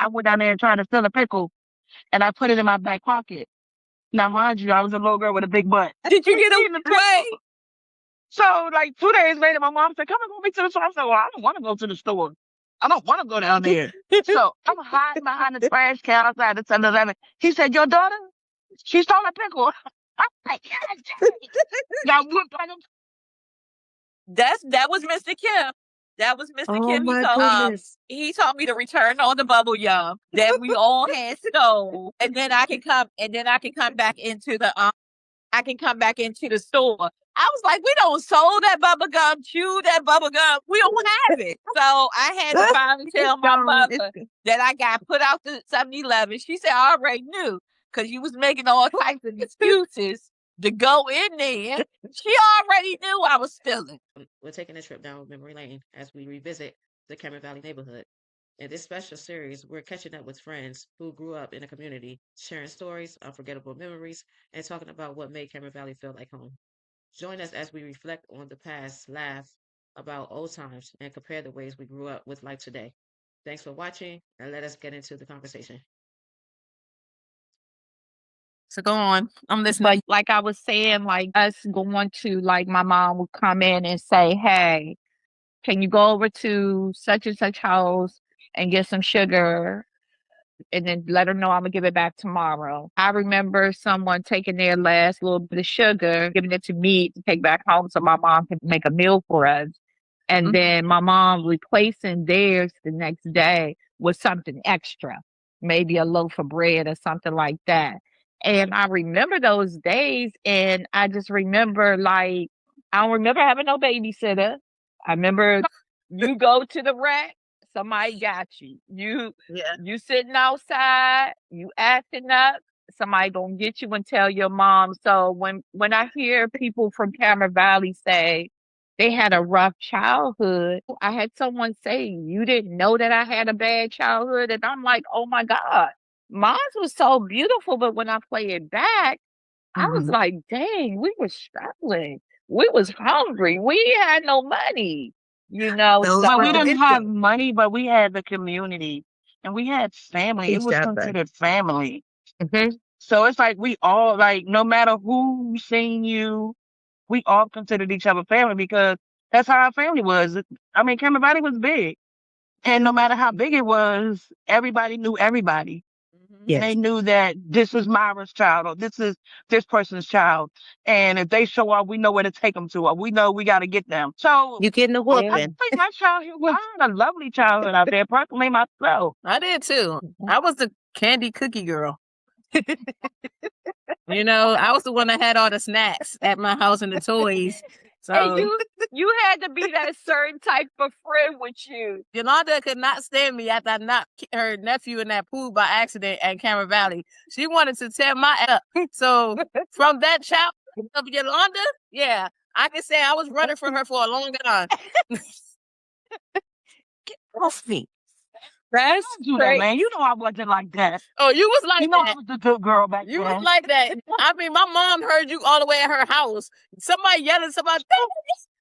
I went down there and tried to steal a pickle, and I put it in my back pocket. Now, mind you, I was a little girl with a big butt. Did you get Eating the away? pickle. So, like 2 days later, my mom said, "Come and go me to the store." I said, "Well, I don't want to go to the store. I don't want to go down there." So I'm hiding behind the trash can outside the 7-Eleven. He said, "Your daughter? She stole a pickle." I'm like, "God dang." Got whooped on him. That was Mr. Kim. That was Mr. Oh Kim. my goodness. He told me to return all the bubble yum that we all had stole, and then I can come back into the store. I was like, we don't sold that bubble gum, chew that bubble gum. We don't have it. So I had to finally tell my mother that I got put out to 7-Eleven. She said, I already knew because you was making all types of excuses to go in there. She already knew I was stealing. We're taking a trip down memory lane as we revisit the Cameron Valley neighborhood. In this special series, we're catching up with friends who grew up in a community, sharing stories, unforgettable memories, and talking about what made Cameron Valley feel like home. Join us as we reflect on the past, laugh about old times, and compare the ways we grew up with life today. Thanks for watching, and let us get into the conversation. So go on. I'm listening. But like I was saying, like us going to, like, my mom would come in and say, "Hey, can you go over to such and such house and get some sugar?" And then let her know I'm gonna give it back tomorrow. I remember someone taking their last little bit of sugar, giving it to me to take back home so my mom could make a meal for us. And then my mom replacing theirs the next day with something extra, maybe a loaf of bread or something like that. And I remember those days, and I just remember, like, I don't remember having no babysitter. I remember you go to the rack, somebody got you. You sitting outside, you acting up, somebody gonna get you and tell your mom. So when I hear people from Cameron Valley say they had a rough childhood, I had someone say, "You didn't know that I had a bad childhood," and I'm like, "Oh my God, mine was so beautiful." But when I play it back, I was like, "Dang, we were struggling. We was hungry. We had no money." But we didn't have money, but we had the community and we had family. It was considered family. So it's like we all, like, no matter who seen you, we all considered each other family because that's how our family was. I mean, Cameron Valley was big. And no matter how big it was, everybody knew everybody. Yes. They knew that this is Myra's child or this is this person's child. And if they show up, we know where to take them to, or we know we got to get them. So You getting a I whooping. think my childhood was a lovely childhood out there, personally myself. I did too. I was the candy cookie girl. I was the one that had all the snacks at my house and the toys. So And you had to be that certain type of friend with you. Yolanda could not stand me after I knocked her nephew in that pool by accident at Cameron Valley. She wanted to tear my ass up. So from that child of Yolanda, yeah, I can say I was running from her for a long time. Get off me. That's Do that, man. You know I wasn't like that. Oh, you was like You know I that. was the good girl back You then. was like that. I mean, my mom heard you all the way at her house. Somebody yelling, somebody.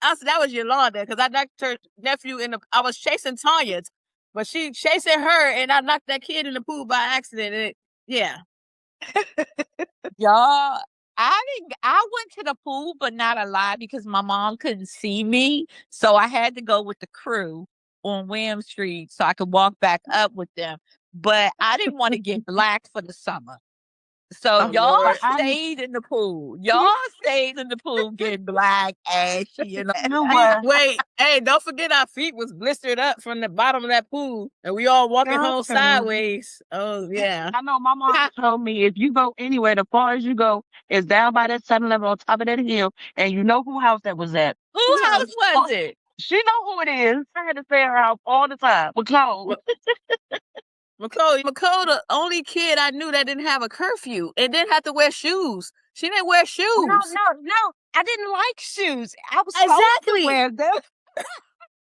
I said that was Yolanda because I knocked her nephew in the. I was chasing Tanya, but she chasing her, and I knocked that kid in the pool by accident. And yeah, Y'all, I went to the pool, but not a lot because my mom couldn't see me. So I had to go with the crew on William Street so I could walk back up with them. But I didn't want to get black for the summer. So y'all Lord. stayed in the pool. Y'all stayed in the pool getting black, ashy, You know what? Wait, hey, don't forget our feet was blistered up from the bottom of that pool, and we all walking home sideways. Oh yeah. I know my mom told me if you go anywhere, the far as you go is down by that 7-Eleven on top of that hill, and you know who house that was at. Whose house was it? She know who it is. I had to stay at her house all the time with clothes. McCole, the only kid I knew that didn't have a curfew and didn't have to wear shoes. She didn't wear shoes. No. I didn't like shoes. I was Exactly. supposed to wear them.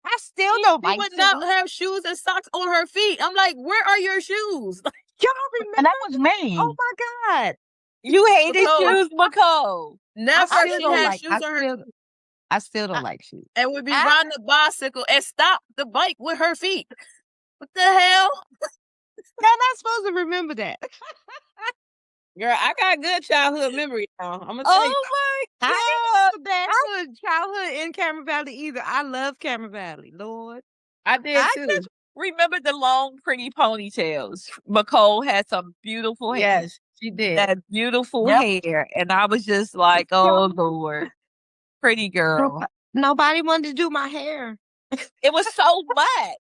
I still don't She like would not have shoes and socks on her feet. I'm like, where are your shoes? Y'all remember? And that was me. Oh my God. You hated McCole. shoes, McCole. Never I she still had like- shoes on her I still don't like shoes. and would be riding the bicycle and stop the bike with her feet. What the hell? not supposed to remember that. Girl, I got good childhood memories now. I'm gonna tell you. Oh my God! I didn't have a bad childhood in Cameron Valley either. I love Cameron Valley, Lord. I did too. Just remember the long, pretty ponytails. Nicole had some beautiful hair. Yes, she did. That beautiful hair, and I was just like, oh Lord, pretty girl. Nobody wanted to do my hair. It was so much.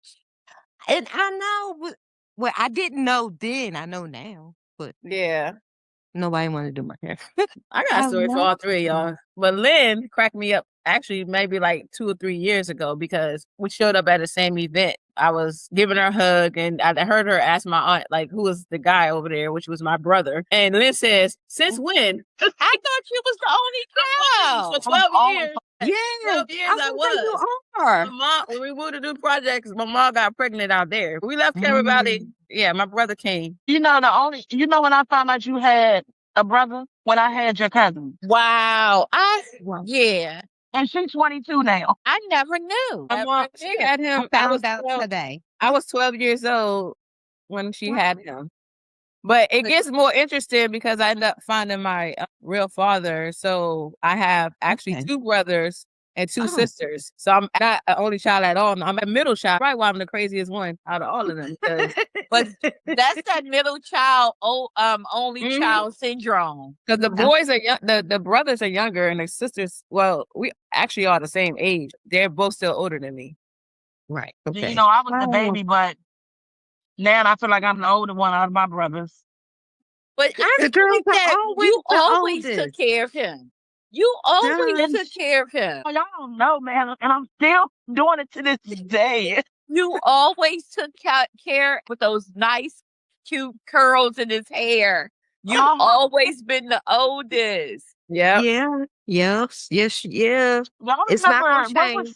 And I know, well, I didn't know then. I know now, but yeah, nobody wanted to do my hair. I got a story for all three of y'all. But Lynn cracked me up actually maybe like 2 or 3 years ago because we showed up at the same event. I was giving her a hug and I heard her ask my aunt, like, who was the guy over there, which was my brother. And Lynn says, since when? I thought you was the only child. For 12 years. Yeah, 12 years I was. My mom, when we moved to new projects, my mom got pregnant out there. We left Cameron Valley. Yeah, my brother came. When I found out you had a brother, when I had your cousin. Wow. Yeah. And she's 22 now. I never knew. My mom, she had him. I found out today. I was 12 years old when she had him. But it gets more interesting because I ended up finding my real father. So I have actually 2 brothers and 2 sisters. So I'm not an only child at all. I'm a middle child. Right, why I'm the craziest one out of all of them. But that's that middle child, only child syndrome. Because the boys are young, the brothers are younger, and the sisters, well, we actually are the same age. They're both still older than me. Right. Okay. I was the baby, but now I feel like I'm the older one out of my brothers. But I think that you always took care of him. You always took care of him. Y'all don't know, man, and I'm still doing it to this day. You always took care with those nice, cute curls in his hair. You've always been the oldest. Yeah. Yeah. Yes. Yes. Yeah. It's not gonna change.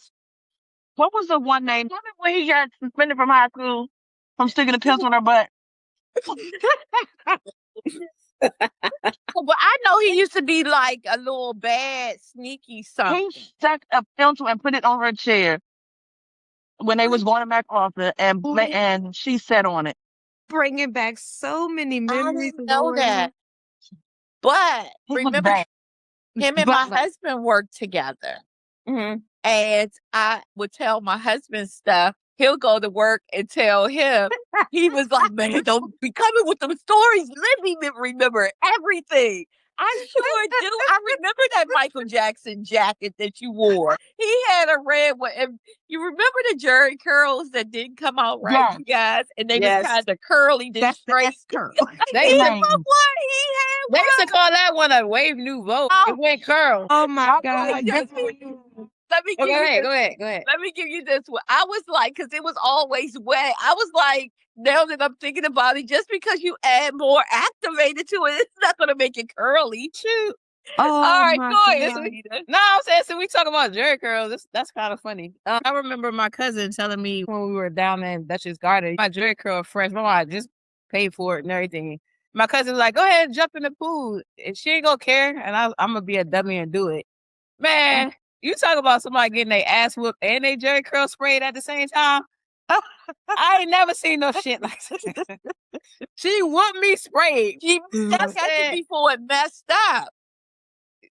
What was the one name? Remember when he got suspended from high school from sticking a pencil in her butt? But I know he used to be like a little bad, sneaky something. He stuck a pencil and put it on her chair when they was going back off it, and she sat on it. Bringing back so many memories. I didn't know that. But remember, him and my husband worked together. And I would tell my husband stuff. He'll go to work and tell him. He was like, man, don't be coming with them stories. Let me remember everything. I sure do. I remember that Michael Jackson jacket that you wore. He had a red one. And you remember the Jerry curls that didn't come out right, you guys? And they was kind of curly, then straight curl. They used to call that one a wave nouveau. It went curl. Oh my God. Let me give go ahead. Let me give you this one. I was like, because it was always wet. I was like, now that I'm thinking about it, just because you add more activated to it, it's not going to make it curly. Shoot. Oh, all right, go ahead. No, I'm saying, so we talk about Jerry curls. That's kind of funny. I remember my cousin telling me when we were down in Dutch's Garden, my Jerry curl fresh. Mama just paid for it and everything. My cousin was like, go ahead and jump in the pool. And she ain't going to care. And I'm going to be a dummy and do it. Man. You talk about somebody getting their ass whooped and they Jerry curl sprayed at the same time. I ain't never seen no shit like that. She whooped me sprayed. She got it before it messed up.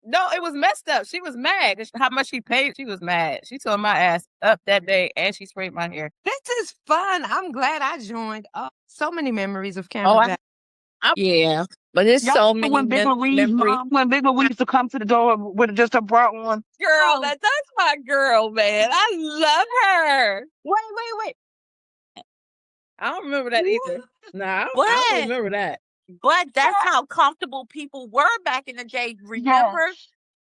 No, it was messed up. She was mad. How much she paid, she was mad. She tore my ass up that day and she sprayed my hair. This is fun. I'm glad I joined. So many memories of Cameron. Yeah. But it's so many when Big Louise used to come to the door with just a brought one. Girl, that's my girl, man. I love her. Wait. I don't remember that either. Nah, I don't remember that. But that's how comfortable people were back in the day. Remember?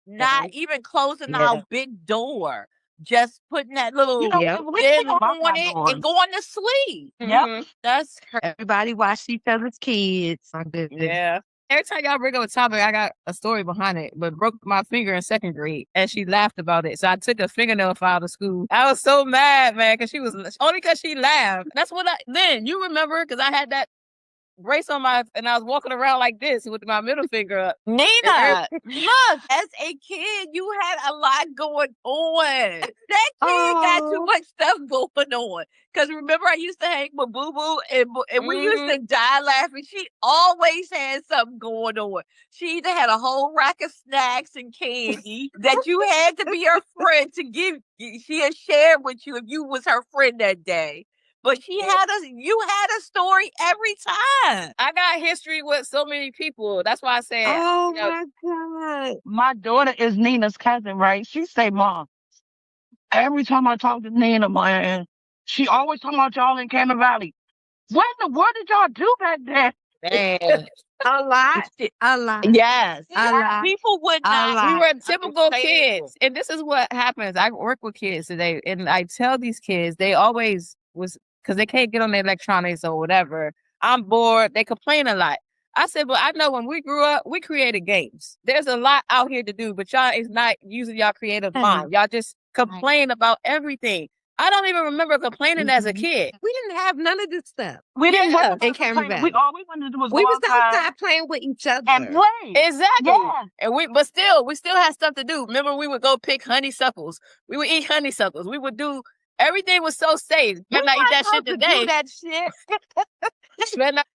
Not even closing our big door. Just putting that little on it and going to sleep. Yep. That's her. Everybody watched each other's kids. Yeah. Every time y'all bring up a topic, I got a story behind it, but broke my finger in 2nd grade and she laughed about it. So I took a fingernail file to school. I was so mad, man, because she laughed. That's what then you remember, because I had that brace on and I was walking around like this with my middle finger up. Nina, look, as a kid, you had a lot going on. That kid got too much stuff going on. Because remember, I used to hang with Boo Boo, and we used to die laughing. She always had something going on. She either had a whole rack of snacks and candy that you had to be her friend to give. She had shared with you if you was her friend that day. But you had a story every time. I got history with so many people. That's why I said, my God. My daughter is Nina's cousin, right? She say, Mom, every time I talk to Nina, man, she always talking about y'all in Cannon Valley. What did y'all do back there? man. A lot. Yes. People would not. We were typical kids. And this is what happens. I work with kids today, and I tell these kids, they always because they can't get on their electronics or whatever. I'm bored. They complain a lot. I said, but I know when we grew up, we created games. There's a lot out here to do, but y'all is not using y'all creative mind. Y'all just complain about everything. I don't even remember complaining as a kid. We didn't have none of this stuff. We didn't want to in Cameron Valley. All we wanted to do was we go was outside outside playing with each other and play. Exactly. Yeah. And we still had stuff to do. Remember, we would go pick honeysuckles. We would eat honeysuckles. We would do everything was so safe. Better not eat that shit today. Do that shit.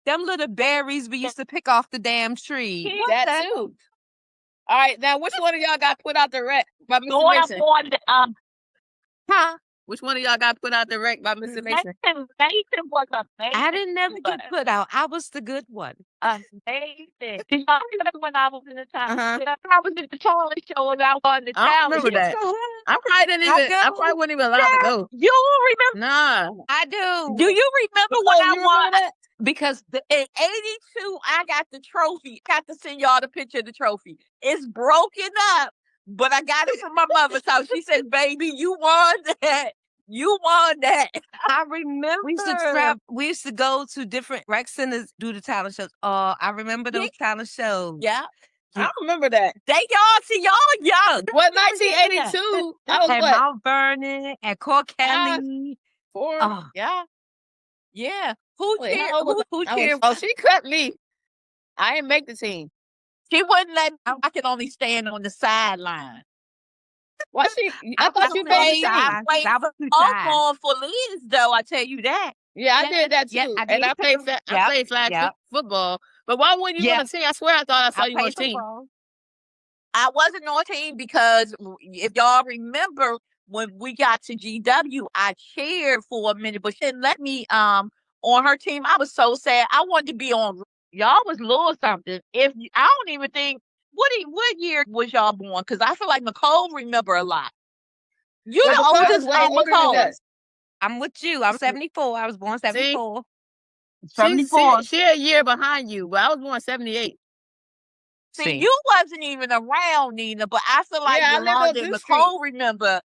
Them little berries we used to pick off the damn tree. That too. All right, now which one of y'all got put out the wreck by Mr. Mason? Which one of y'all got put out the wreck by Mr. Mason? Mason was amazing. I didn't never get put out. I was the good one. Amazing. When I was in the town, I was at the talent show and I won the I don't remember that. I probably wasn't even allowed to go. You remember? Nah. I do. Do you remember when I won? That? Because in 82, I got the trophy. I got to send y'all the picture of the trophy. It's broken up, but I got it from my mother's house. She said, baby, you won that. You won that. I remember. We used to go to different rec centers, do the talent shows. I remember those talent shows. Yeah. I remember that. Y'all young. What, 1982? I was at what? Mount Vernon, at Cork Kelly. Yeah. Who cared? Oh, she cut me. I didn't make the team. She wouldn't let me. I could only stand on the sideline. Why I thought you played. I played softball for Liz, though. I tell you that. Yeah, I did that too. Yeah, I played flag football. But why wouldn't you want to team? I swear I thought I saw you on a team. I wasn't on a team because if y'all remember when we got to GW, I cheered for a minute, but she didn't let me on her team. I was so sad. I wanted to be on. Y'all was little something. I don't even think what year was y'all born? Because I feel like Nicole remember a lot. You the oldest Nicole. I'm with you. I'm 74. I was born 74. 74. She a year behind you, but I was born 78. See, you wasn't even around, Nina, but I feel like Yolanda and Nicole remember.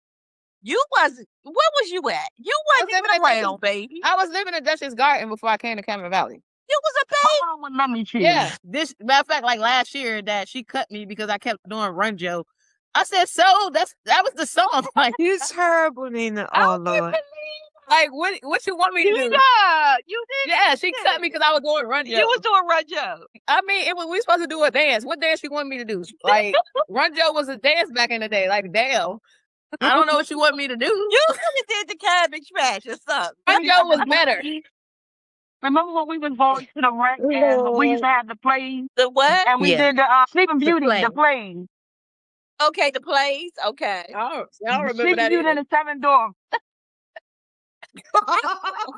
You wasn't. Where was you at? You wasn't even around, baby. I was living in Dutchess Garden before I came to Cameron Valley. You was a baby. Mom would let me choose. Yeah. This matter of fact, like last year, that she cut me because I kept doing Run Joe. I said, so that was the song. Like, you terrible, Nina. Oh Lord. Like what you want me to do? Yeah, you did. Yeah, she cut me because I was doing Run Joe. You was doing Run Joe. I mean, we were supposed to do a dance. What dance you want me to do? Like Run Joe was a dance back in the day. Like damn, I don't know what you want me to do. You could have did the Cabbage Patch or something. Run Joe was better. Remember when we was going to the rec and we used to have the plays? The what? And we did the Sleeping Beauty, the plays. Okay, the plays. Okay. Oh, y'all remember Sleeping that? Beauty in the Seven Dwarfs.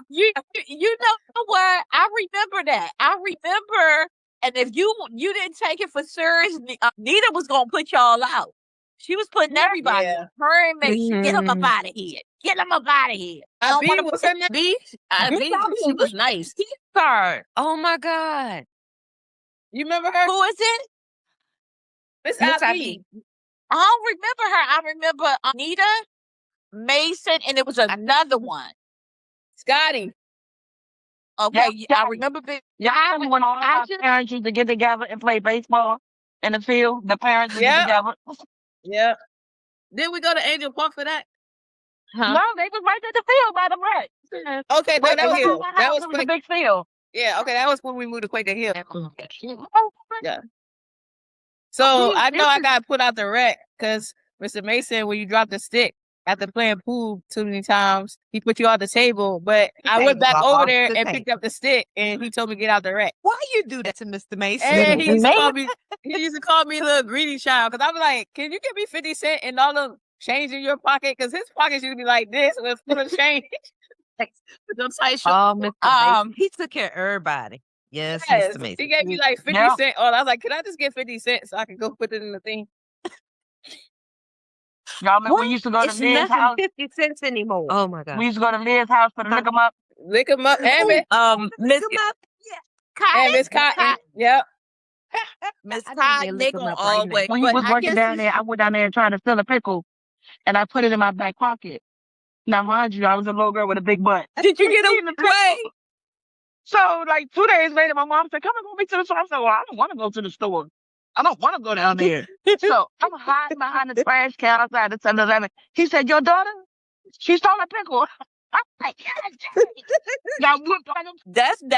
you know what? I remember that. I remember, and if you didn't take it for serious, Nita was gonna put y'all out. She was putting everybody. Yeah. Her and me. Get them up out of here. Get them up out of here. B was in that B. She was nice. Oh my God. You remember her? Who is it? Miss Abby. I don't remember her. I remember Anita, Mason, and it was another one. Scotty. Okay, I remember. When all our parents used to get together and play baseball in the field, the parents would get together. Yeah. Didn't we go to Angel Park for that? Huh? No, they was right at the field by the rec. Okay, that was the big field. Yeah, okay, that was when we moved to Quaker Hill. Yeah. So I know I got put out the wreck because Mr. Mason, when you dropped the stick after playing pool too many times, he put you on the table. But I went back over there and picked up the stick, and he told me to get out the wreck. Why you do that to Mr. Mason? And he used to call me little greedy child because I was like, "Can you give me 50 cents and all the change in your pocket?" Because his pockets used to be like this with full of change. Oh, Mr. Mason. He took care of everybody. Yes, Mr. Mason. He gave me like 50 cents. Oh, I was like, "Can I just get 50 cents so I can go put it in the thing?" Y'all remember we used to go to Liz's house? 50 cents anymore. Oh my God. We used to go to Liz's house for the lick 'em up. Lick 'em up. Miss Miss Cotton. Yep. Miss Cotton, they gonna always. When he was working down there, I went down there and tried to steal a pickle, and I put it in my back pocket. Now, mind you, I was a little girl with a big butt. Did you get away? So, like 2 days later, my mom said, "Come and go me to the store." I said, "Well, I don't want to go to the store. I don't want to go down there." So I'm hiding behind the trash can outside the 7-Eleven. He said, "Your daughter? She stole a pickle." I'm like, "Yes." That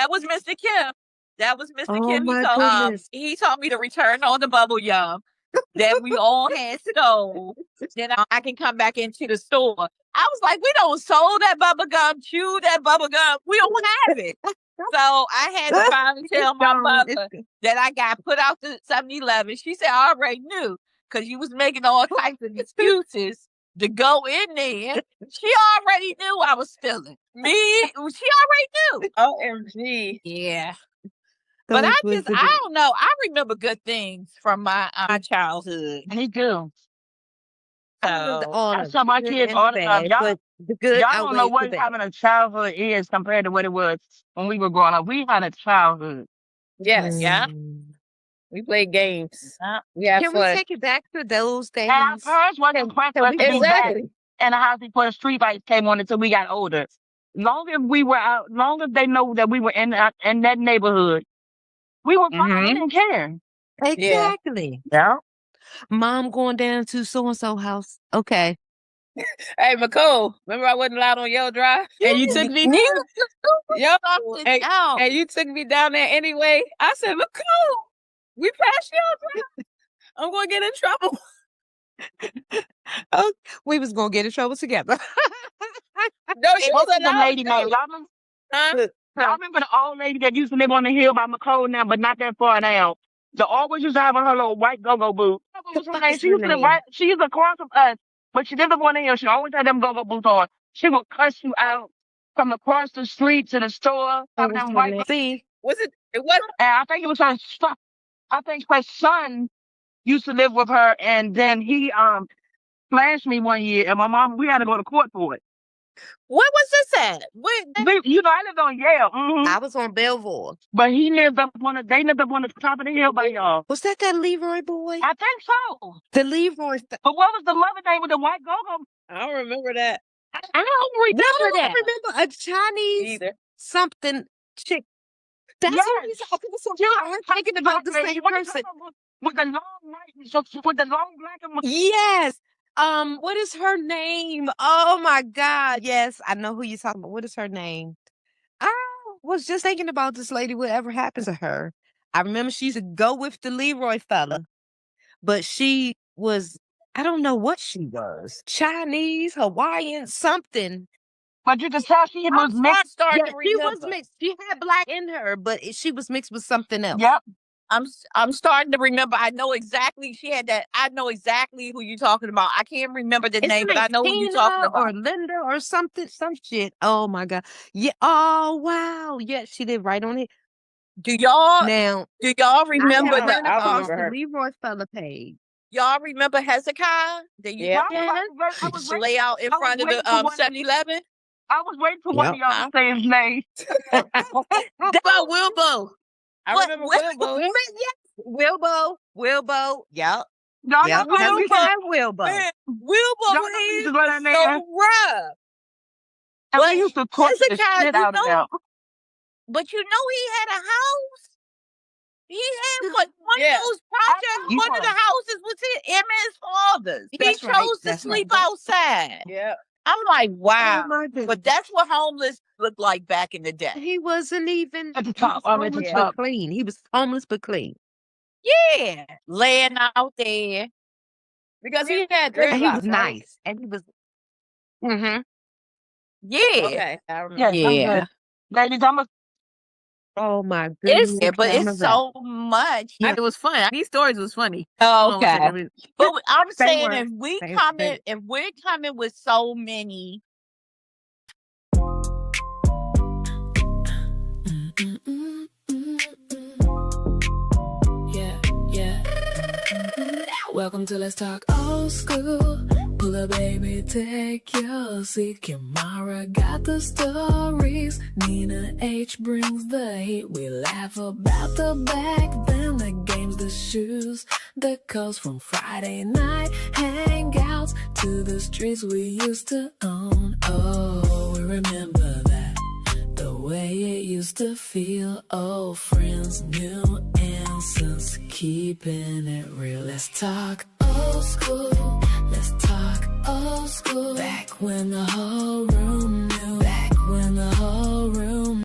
was Mr. Kim. That was Mr. Kim. He told me to return all the bubble yum that we all had stole. Then I can come back into the store. I was like, "We don't sold that bubble gum, chew that bubble gum. We don't have it." So I had to finally tell my mother that I got put out to 7-Eleven. She said, "I already knew because you was making all types of excuses to go in there." She already knew I was stealing. She already knew. OMG. Yeah. But I don't know. I remember good things from my childhood. Me too. So, I tell my kids all the time, y'all don't know what having a childhood is compared to what it was when we were growing up. We had a childhood. Yes, yeah. We played games. We had Can fun. we take it back to those days? And our parents wasn't impressed with us to be back in the house before the street lights came on until we got older. Long as we were out, long as they know that we were in that neighborhood, we were fine. We didn't care. Exactly. Yeah. Mom going down to so-and-so house. Okay. Hey, McCall, remember I wasn't allowed on your drive? And you took me and you took me down there anyway. I said, "McCall, we passed your drive. I'm going to get in trouble." We was going to get in trouble together. No, she was the lady name. Y'all remember the old lady that used to live on the hill by McCall now, but not that far now? The always used to have on her little white go-go boot. What was her name? She used to live she used to across from us, but she lived up on the hill. She always had them go-go boots on. She would cuss you out from across the street to the store. See, was it? It was. And I think it was her. I think her son used to live with her, and then he flashed me one year, and my mom, we had to go to court for it. Where was this at? I lived on Yale. I was on Belvoir. But he lived up on they lived up on the top of the hill by y'all. Was that Leroy boy? I think so. The Leroy. But what was the mother name with the white go-go? I don't remember that. I don't remember that. I remember a Chinese something chick. That's what he's I'm thinking about the same person. With the long black and yes. What is her name? Oh my God. Yes, I know who you're talking about. What is her name? I was just thinking about this lady, whatever happened to her. I remember she used to go with the Leroy fella, but she was, I don't know what she was. Chinese, Hawaiian, something. But you could tell she was mixed. She was mixed. She had black in her, but she was mixed with something else. Yep. I'm starting to remember. I know exactly she had that. I know exactly who you're talking about. I can't remember the name, but I know who you're talking about. Or Linda or something, some shit. Oh my God. Yeah. Oh wow. Yeah, she lived right on it. Do y'all remember the Leroy fella page? Y'all remember Hezekiah? I was lay out in front of the 7-Eleven. I was waiting for one of y'all to say his name. About Wilbo. I remember Wilbo. Yes, Wilbo. Yep. Wilbo. Man, Wilbo is so rough. And we used to torch the shit out of them. But you know he had a house. He had one of those projects. One of the houses was him and his father's. He chose to sleep outside. Yeah. I'm like, Oh wow. my goodness. But that's what homeless looked like back in the day. He wasn't even At the top. I'm at the homeless top. but clean. He was homeless but clean. Yeah. Laying out there. Because he had dreadlocks, And he was right? nice. And he was Yeah. okay. I remember. Yes, I'm Yeah. good. Ladies, I'm a Oh my It's goodness. but I'm a it's so much. Yeah. It was fun. These stories was funny. Okay. But I'm They saying were. if we're coming with so many Yeah. Welcome to Let's Talk Old School. Pull up, baby, take your seat. Kimara got the stories. Nina H brings the heat. We laugh about the back then, the games, the shoes, the calls from Friday night hangouts to the streets we used to own. Oh, we remember that. The way it used to feel. Old friends, new answers, keeping it real. Let's talk old school. Let's talk old school. Back when the whole room knew. Back when the whole room